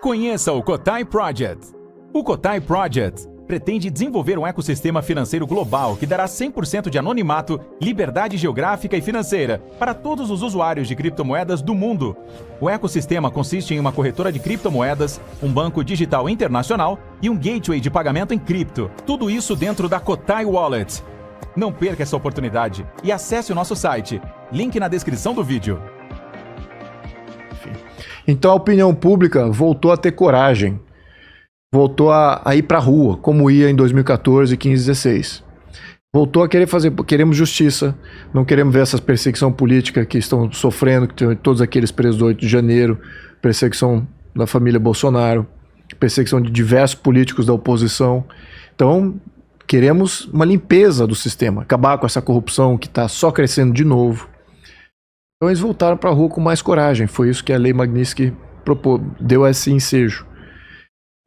Conheça o Cotai Project. O Cotai Project pretende desenvolver um ecossistema financeiro global que dará 100% de anonimato, liberdade geográfica e financeira para todos os usuários de criptomoedas do mundo. O ecossistema consiste em uma corretora de criptomoedas, um banco digital internacional e um gateway de pagamento em cripto. Tudo isso dentro da Cotai Wallet. Não perca essa oportunidade e acesse o nosso site. Link na descrição do vídeo. Então a opinião pública voltou a ter coragem. Voltou a ir para a rua, como ia em 2014, 15, 16. Voltou a querer fazer, queremos justiça, não queremos ver essa perseguição política que estão sofrendo, que tem todos aqueles presos do 8 de janeiro, perseguição da família Bolsonaro, perseguição de diversos políticos da oposição. Então, queremos uma limpeza do sistema, acabar com essa corrupção que está só crescendo de novo. Então eles voltaram para a rua com mais coragem, foi isso que a Lei Magnitsky propôs, deu esse ensejo.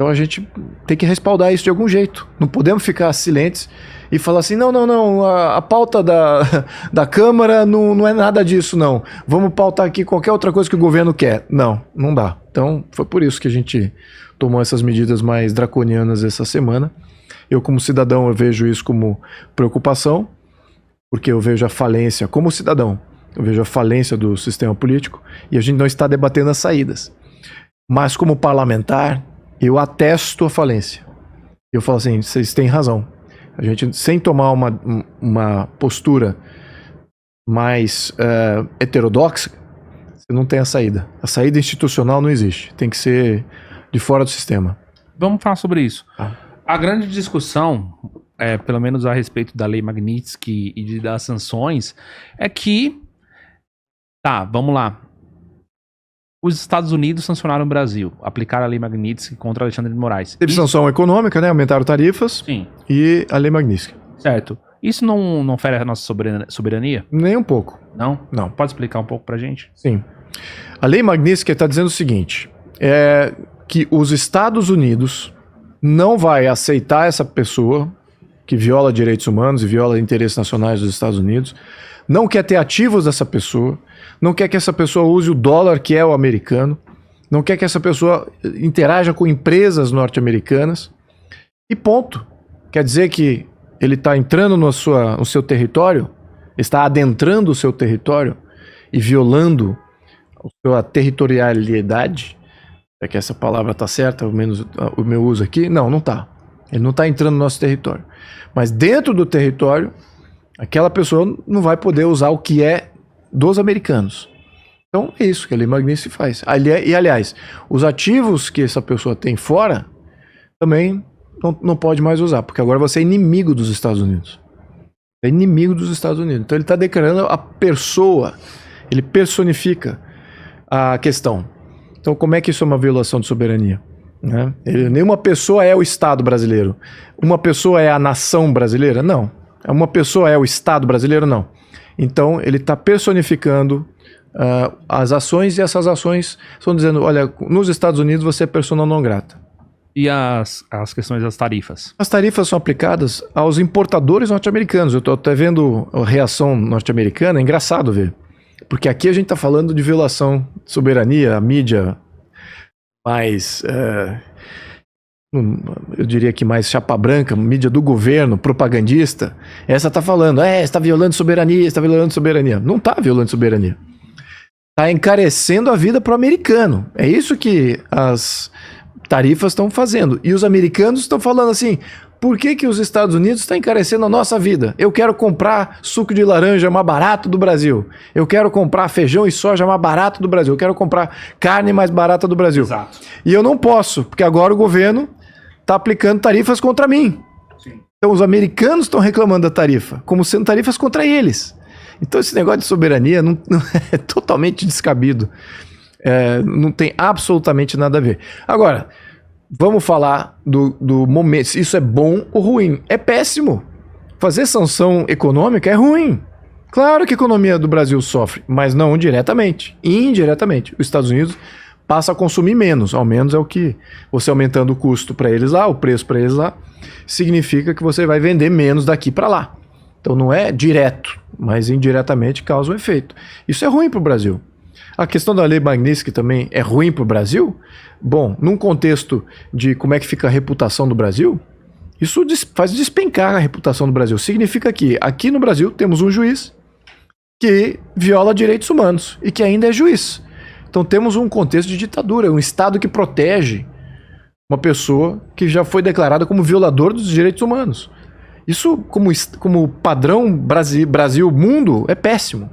Então a gente tem que respaldar isso de algum jeito. Não podemos ficar silentes e falar assim, não, a pauta da Câmara não é nada disso, não. Vamos pautar aqui qualquer outra coisa que o governo quer. Não dá. Então foi por isso que a gente tomou essas medidas mais draconianas essa semana. Eu como cidadão eu vejo isso como preocupação, porque eu vejo a falência como cidadão. Eu vejo a falência do sistema político e a gente não está debatendo as saídas. Mas como parlamentar, eu atesto a falência. Eu falo assim, vocês têm razão. A gente, sem tomar uma postura mais heterodoxa, você não tem a saída. A saída institucional não existe. Tem que ser de fora do sistema. Vamos falar sobre isso. A grande discussão, pelo menos a respeito da Lei Magnitsky e das sanções, é que vamos lá. Os Estados Unidos sancionaram o Brasil, aplicaram a Lei Magnitsky contra Alexandre de Moraes. Teve sanção econômica, né? Aumentaram tarifas. Sim. E a Lei Magnitsky. Certo. Isso não fere a nossa soberania? Nem um pouco. Não? Não. Pode explicar um pouco pra gente? Sim. A Lei Magnitsky está dizendo o seguinte, que os Estados Unidos não vai aceitar essa pessoa que viola direitos humanos e viola interesses nacionais dos Estados Unidos, não quer ter ativos dessa pessoa, não quer que essa pessoa use o dólar que é o americano, não quer que essa pessoa interaja com empresas norte-americanas e ponto. Quer dizer que ele está entrando no seu território, está adentrando o seu território e violando a sua territorialidade, é que essa palavra está certa, ao menos o meu uso aqui, não está. Ele não está entrando no nosso território. Mas dentro do território, aquela pessoa não vai poder usar o que é dos americanos. Então é isso que a Lei Magnitsky faz. E aliás, os ativos que essa pessoa tem fora também não pode mais usar, porque agora você é inimigo dos Estados Unidos. É inimigo dos Estados Unidos. Então ele está declarando a pessoa, ele personifica a questão. Então como é que isso é uma violação de soberania? Né? Nenhuma pessoa é o Estado brasileiro. Uma pessoa é a nação brasileira? Não. Uma pessoa é o Estado brasileiro? Não. Então, ele está personificando as ações e essas ações estão dizendo, olha, nos Estados Unidos você é persona non grata. E as questões das tarifas? As tarifas são aplicadas aos importadores norte-americanos. Eu estou até vendo a reação norte-americana, é engraçado ver. Porque aqui a gente está falando de violação de soberania, a mídia mais... eu diria que mais chapa branca, mídia do governo, propagandista, essa tá falando, você está violando soberania, está violando soberania. Não está violando soberania. Está encarecendo a vida para o americano. É isso que as tarifas estão fazendo. E os americanos estão falando assim, por que os Estados Unidos estão encarecendo a nossa vida? Eu quero comprar suco de laranja mais barato do Brasil. Eu quero comprar feijão e soja mais barato do Brasil. Eu quero comprar carne mais barata do Brasil. Exato. E eu não posso, porque agora o governo está aplicando tarifas contra mim. Sim. Então os americanos estão reclamando da tarifa, como sendo tarifas contra eles. Então esse negócio de soberania não é totalmente descabido. Não tem absolutamente nada a ver. Agora, vamos falar do momento. Isso é bom ou ruim? É péssimo. Fazer sanção econômica é ruim. Claro que a economia do Brasil sofre, mas não diretamente. Indiretamente. Os Estados Unidos passa a consumir menos, ao menos é o que você aumentando o custo para eles lá, o preço para eles lá, significa que você vai vender menos daqui para lá. Então não é direto, mas indiretamente causa um efeito. Isso é ruim para o Brasil. A questão da lei Magnitsky também é ruim para o Brasil? Bom, num contexto de como é que fica a reputação do Brasil, isso faz despencar a reputação do Brasil. Significa que aqui no Brasil temos um juiz que viola direitos humanos e que ainda é juiz. Então temos um contexto de ditadura, um Estado que protege uma pessoa que já foi declarada como violador dos direitos humanos. Isso, como padrão Brasil-mundo, é péssimo.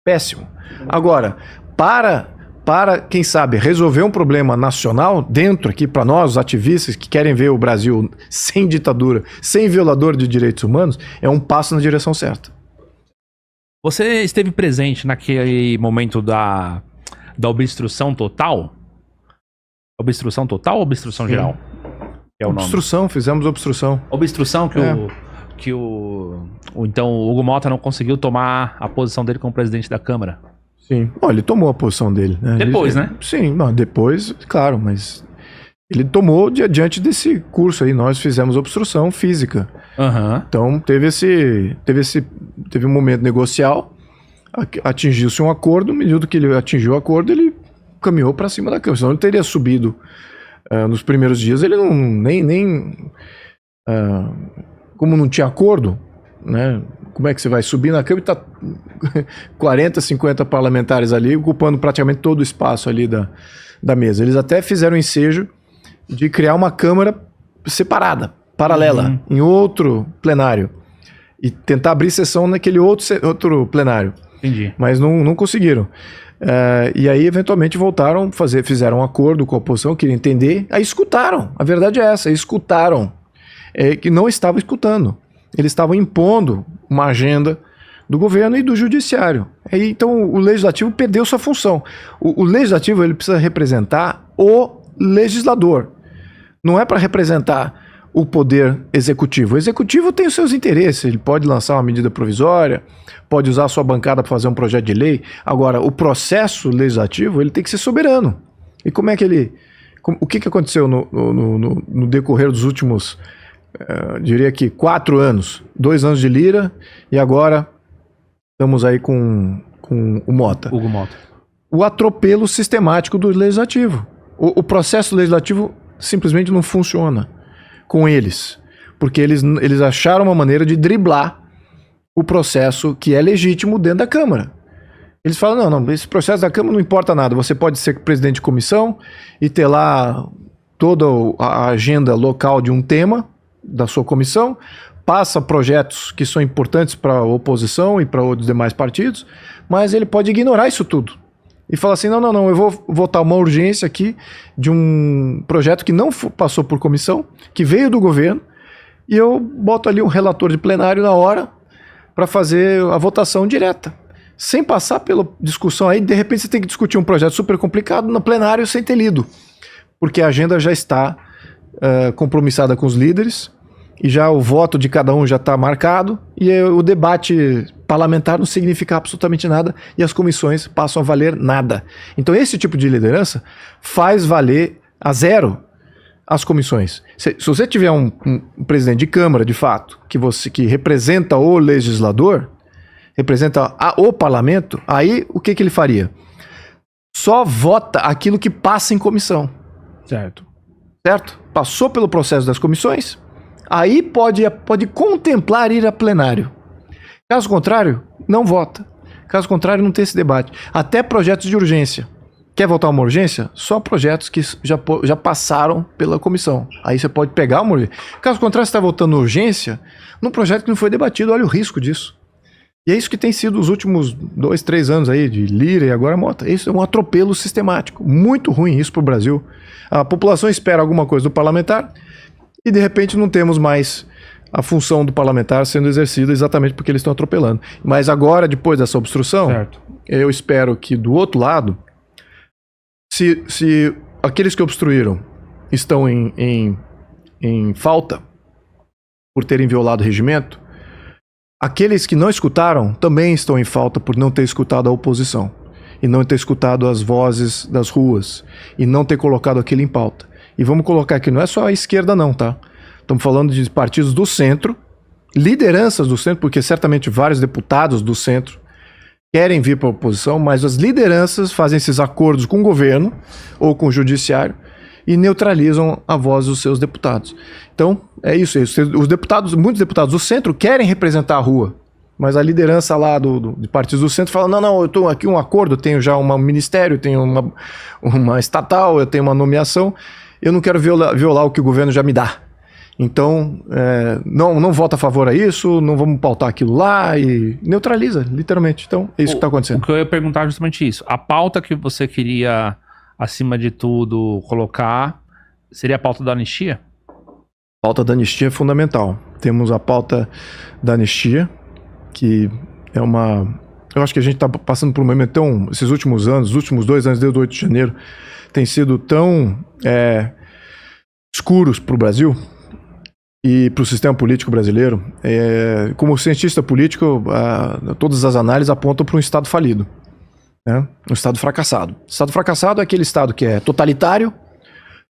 Péssimo. Agora, para, quem sabe, resolver um problema nacional dentro aqui, para nós, os ativistas que querem ver o Brasil sem ditadura, sem violador de direitos humanos, é um passo na direção certa. Você esteve presente naquele momento da obstrução total? Obstrução total ou obstrução geral? É o obstrução, nome. Fizemos obstrução. Obstrução então o Hugo Mota não conseguiu tomar a posição dele como presidente da Câmara. Sim. Bom, ele tomou a posição dele, né? Depois, né? Sim, não, depois, claro, mas ele tomou diante desse curso aí, nós fizemos obstrução física. Uhum. Então teve um momento negocial, atingiu-se um acordo, medida que ele atingiu o acordo, ele caminhou para cima da Câmara, senão ele teria subido nos primeiros dias, ele não como não tinha acordo, né? Como é que você vai subir na Câmara e tá 40, 50 parlamentares ali, ocupando praticamente todo o espaço ali da mesa. Eles até fizeram o ensejo de criar uma Câmara separada, paralela, em outro plenário, e tentar abrir sessão naquele outro plenário. Entendi. Mas não conseguiram. E aí, eventualmente, voltaram, fizeram um acordo com a oposição, queriam entender, aí escutaram. A verdade é essa, escutaram. Que não estavam escutando. Eles estavam impondo uma agenda do governo e do judiciário. Então, o legislativo perdeu sua função. O legislativo ele precisa representar o legislador. Não é para representar o poder executivo. O executivo tem os seus interesses. Ele pode lançar uma medida provisória, pode usar a sua bancada para fazer um projeto de lei. Agora, o processo legislativo ele tem que ser soberano. E como é que o que aconteceu no decorrer dos últimos, diria que 4 anos? 2 anos de Lira e agora estamos aí com o Mota. Hugo Mota. O atropelo sistemático do legislativo. O processo legislativo simplesmente não funciona com eles, porque eles acharam uma maneira de driblar o processo que é legítimo dentro da Câmara. Eles falam, não, esse processo da Câmara não importa nada, você pode ser presidente de comissão e ter lá toda a agenda local de um tema da sua comissão, passa projetos que são importantes para a oposição e para os demais partidos, mas ele pode ignorar isso tudo. E fala assim, não, eu vou votar uma urgência aqui de um projeto que não passou por comissão, que veio do governo, e eu boto ali um relator de plenário na hora para fazer a votação direta. Sem passar pela discussão aí, de repente você tem que discutir um projeto super complicado no plenário sem ter lido, porque a agenda já está compromissada com os líderes, e já o voto de cada um já está marcado, e o debate parlamentar não significa absolutamente nada, e as comissões passam a valer nada. Então esse tipo de liderança faz valer a zero as comissões. Se você tiver um presidente de Câmara, de fato, que representa o legislador, representa o parlamento, aí o que ele faria? Só vota aquilo que passa em comissão. Certo. Certo? Passou pelo processo das comissões, aí pode contemplar ir a plenário. Caso contrário, não vota. Caso contrário, não tem esse debate. Até projetos de urgência. Quer votar uma urgência? Só projetos que já passaram pela comissão. Aí você pode pegar uma urgência. Caso contrário, você está votando urgência num projeto que não foi debatido. Olha o risco disso. E é isso que tem sido os últimos 2, 3 anos aí, de Lira e agora Mota. Isso é um atropelo sistemático. Muito ruim isso para o Brasil. A população espera alguma coisa do parlamentar e, de repente, não temos mais a função do parlamentar sendo exercida exatamente porque eles estão atropelando. Mas agora, depois dessa obstrução, certo, eu espero que do outro lado, se aqueles que obstruíram estão em falta por terem violado o regimento, aqueles que não escutaram também estão em falta por não ter escutado a oposição e não ter escutado as vozes das ruas e não ter colocado aquilo em pauta. E vamos colocar aqui, não é só a esquerda não, tá? Estamos falando de partidos do centro, lideranças do centro, porque certamente vários deputados do centro querem vir para a oposição, mas as lideranças fazem esses acordos com o governo ou com o judiciário e neutralizam a voz dos seus deputados. Então, é isso. Os deputados, muitos deputados do centro querem representar a rua, mas a liderança lá de partidos do centro fala, não, eu estou aqui um acordo, eu tenho já um ministério, eu tenho uma estatal, eu tenho uma nomeação, eu não quero violar o que o governo já me dá. Então, não vota a favor a isso, não vamos pautar aquilo lá e neutraliza, literalmente. Então, é isso que está acontecendo. O que eu ia perguntar é justamente isso. A pauta que você queria, acima de tudo, colocar, seria a pauta da anistia? A pauta da anistia é fundamental. Temos a pauta da anistia, que é uma... Eu acho que a gente está passando por um momento tão... Esses últimos anos, os últimos 2 anos, desde o 8 de janeiro, têm sido tão escuros para o Brasil e para o sistema político brasileiro. Como cientista político, todas as análises apontam para um Estado falido, né? Um Estado fracassado. O Estado fracassado é aquele Estado que é totalitário,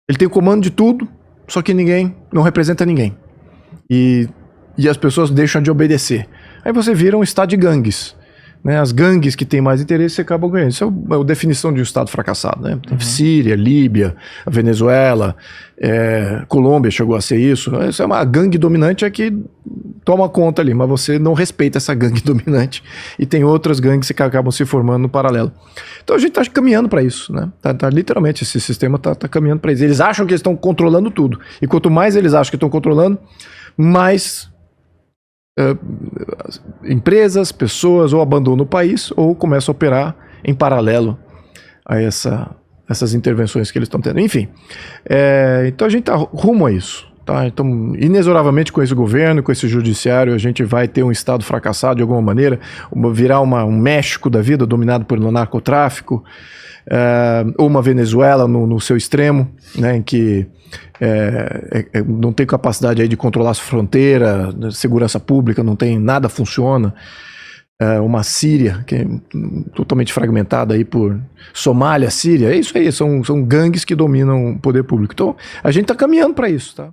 ele tem o comando de tudo, só que ninguém, não representa ninguém. E as pessoas deixam de obedecer. Aí você vira um Estado de gangues, né? As gangues que têm mais interesse acabam ganhando. Isso é a definição de um Estado fracassado, né? Síria, Líbia, a Venezuela, Colômbia chegou a ser isso. Isso é uma gangue dominante que toma conta ali, mas você não respeita essa gangue dominante e tem outras gangues que acabam se formando no paralelo. Então a gente está caminhando para isso, né? Literalmente esse sistema está caminhando para isso. Eles acham que eles estão controlando tudo. E quanto mais eles acham que estão controlando, mais empresas, pessoas ou abandonam o país ou começam a operar em paralelo a essas intervenções que eles estão tendo. Enfim, então a gente está rumo a isso. Tá? Então, inexoravelmente com esse governo, com esse judiciário, a gente vai ter um Estado fracassado de alguma maneira, virar um México da vida dominado por narcotráfico, ou uma Venezuela no seu extremo, né, em que não tem capacidade aí de controlar a sua fronteira, segurança pública, não tem nada funciona. Uma Síria que é totalmente fragmentada aí por Somália, Síria, é isso aí, são gangues que dominam o poder público. Então a gente está caminhando para isso, tá?